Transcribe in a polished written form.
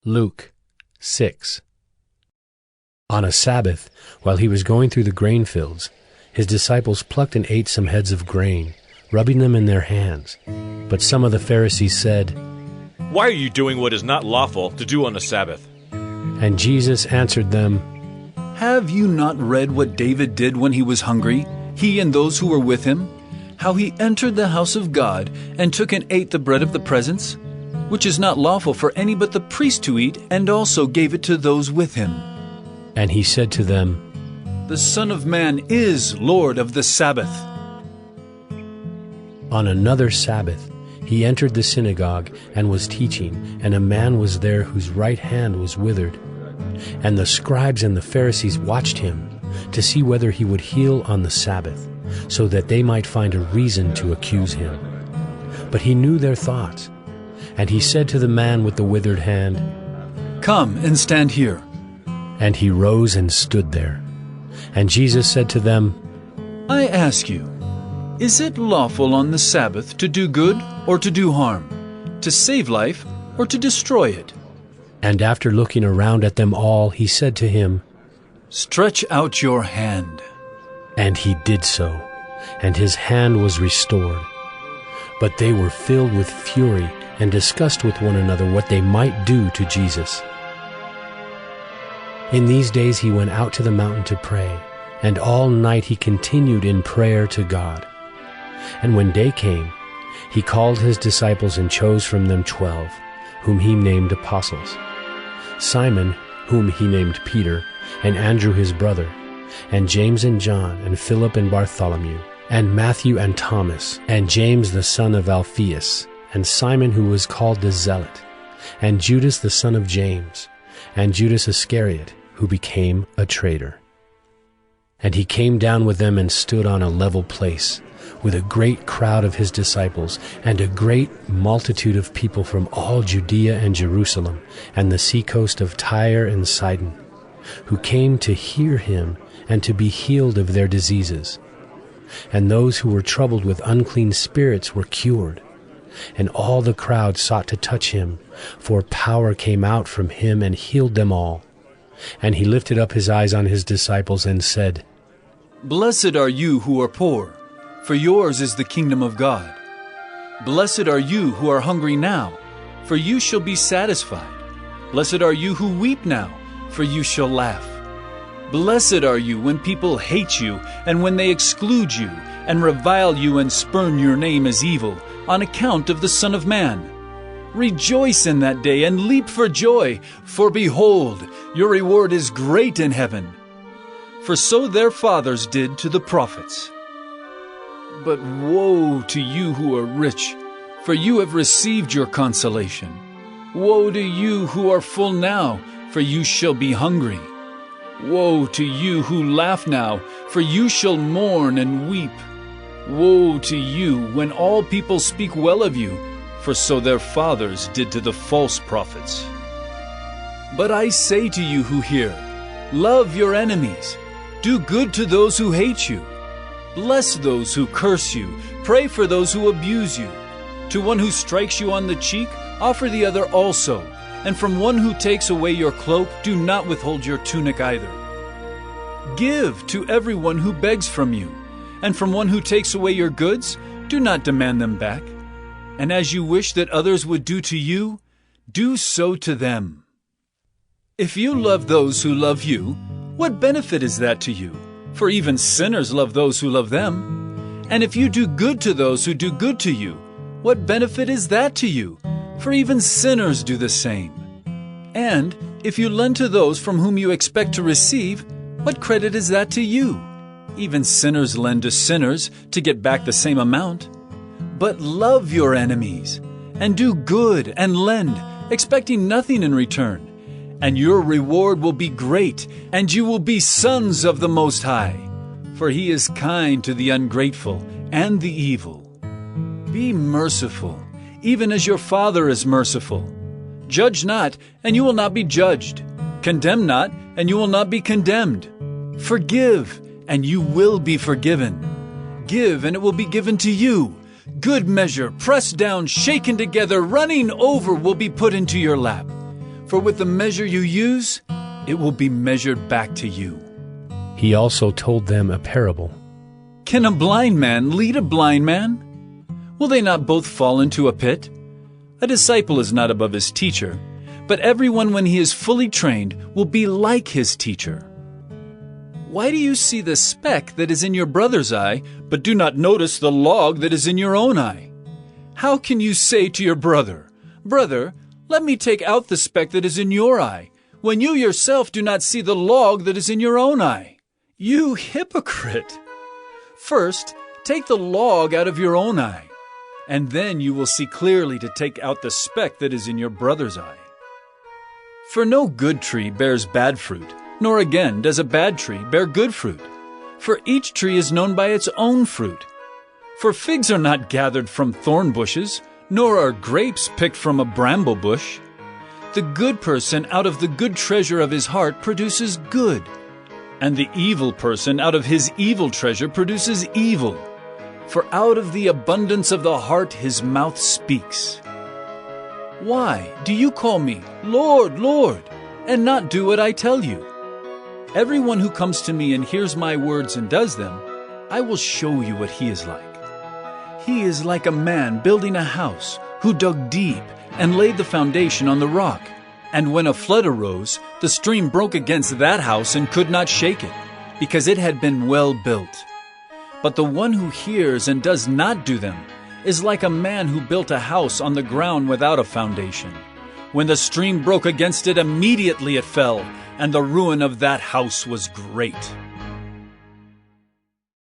Luke 6. On a Sabbath, while he was going through the grain fields, his disciples plucked and ate some heads of grain, rubbing them in their hands. But some of the Pharisees said, "Why are you doing what is not lawful to do on the Sabbath?" And Jesus answered them, Have you not read what David did when he was hungry, he and those who were with him? How he entered the house of God and took and ate the bread of the presence, which is not lawful for any but the priest to eat, and also gave it to those with him. And he said to them, The Son of Man is Lord of the Sabbath. On another Sabbath, he entered the synagogue and was teaching, and a man was there whose right hand was withered. And the scribes and the Pharisees watched him to see whether he would heal on the Sabbath, so that they might find a reason to accuse him. But he knew their thoughts, and he said to the man with the withered hand, Come and stand here. And he rose and stood there. And Jesus said to them, I ask you, is it lawful on the Sabbath to do good or to do harm, to save life or to destroy it? And after looking around at them all, he said to him, Stretch out your hand. And he did so, and his hand was restored. But they were filled with fury and discussed with one another what they might do to Jesus. In these days he went out to the mountain to pray, and all night he continued in prayer to God. And when day came, he called his disciples and chose from them 12, whom he named apostles: Simon, whom he named Peter, and Andrew his brother, and James and John, and Philip and Bartholomew, and Matthew and Thomas, and James the son of Alphaeus, and Simon who was called the Zealot, and Judas the son of James, and Judas Iscariot, who became a traitor. And he came down with them and stood on a level place, with a great crowd of his disciples, and a great multitude of people from all Judea and Jerusalem, and the seacoast of Tyre and Sidon, who came to hear him and to be healed of their diseases. And those who were troubled with unclean spirits were cured. And all the crowd sought to touch him, for power came out from him and healed them all. And he lifted up his eyes on his disciples and said, Blessed are you who are poor, for yours is the kingdom of God. Blessed are you who are hungry now, for you shall be satisfied. Blessed are you who weep now, for you shall laugh. Blessed are you when people hate you, and when they exclude you, and revile you and spurn your name as evil, on account of the Son of Man. Rejoice in that day and leap for joy, for behold, your reward is great in heaven. For so their fathers did to the prophets. But woe to you who are rich, for you have received your consolation. Woe to you who are full now, for you shall be hungry. Woe to you who laugh now, for you shall mourn and weep. Woe to you when all people speak well of you, for so their fathers did to the false prophets. But I say to you who hear, love your enemies, do good to those who hate you, bless those who curse you, pray for those who abuse you. To one who strikes you on the cheek, offer the other also, and from one who takes away your cloak, do not withhold your tunic either. Give to everyone who begs from you, and from one who takes away your goods, do not demand them back. And as you wish that others would do to you, do so to them. If you love those who love you, what benefit is that to you? For even sinners love those who love them. And if you do good to those who do good to you, what benefit is that to you? For even sinners do the same. And if you lend to those from whom you expect to receive, what credit is that to you? Even sinners lend to sinners to get back the same amount. But love your enemies, and do good and lend, expecting nothing in return. And your reward will be great, and you will be sons of the Most High. For he is kind to the ungrateful and the evil. Be merciful, even as your Father is merciful. Judge not, and you will not be judged. Condemn not, and you will not be condemned. Forgive, and you will be forgiven. Give, and it will be given to you. Good measure, pressed down, shaken together, running over, will be put into your lap. For with the measure you use, it will be measured back to you. He also told them a parable. Can a blind man lead a blind man? Will they not both fall into a pit? A disciple is not above his teacher, but everyone when he is fully trained will be like his teacher. Why do you see the speck that is in your brother's eye, but do not notice the log that is in your own eye? How can you say to your brother, "Brother, let me take out the speck that is in your eye," when you yourself do not see the log that is in your own eye? You hypocrite! First, take the log out of your own eye, and then you will see clearly to take out the speck that is in your brother's eye. For no good tree bears bad fruit, nor again does a bad tree bear good fruit. For each tree is known by its own fruit. For figs are not gathered from thorn bushes, nor are grapes picked from a bramble bush. The good person out of the good treasure of his heart produces good, and the evil person out of his evil treasure produces evil. For out of the abundance of the heart his mouth speaks. Why do you call me, Lord, Lord, and not do what I tell you? Everyone who comes to me and hears my words and does them, I will show you what he is like. He is like a man building a house, who dug deep and laid the foundation on the rock. And when a flood arose, the stream broke against that house and could not shake it, because it had been well built. But the one who hears and does not do them is like a man who built a house on the ground without a foundation. When the stream broke against it, immediately it fell, and the ruin of that house was great.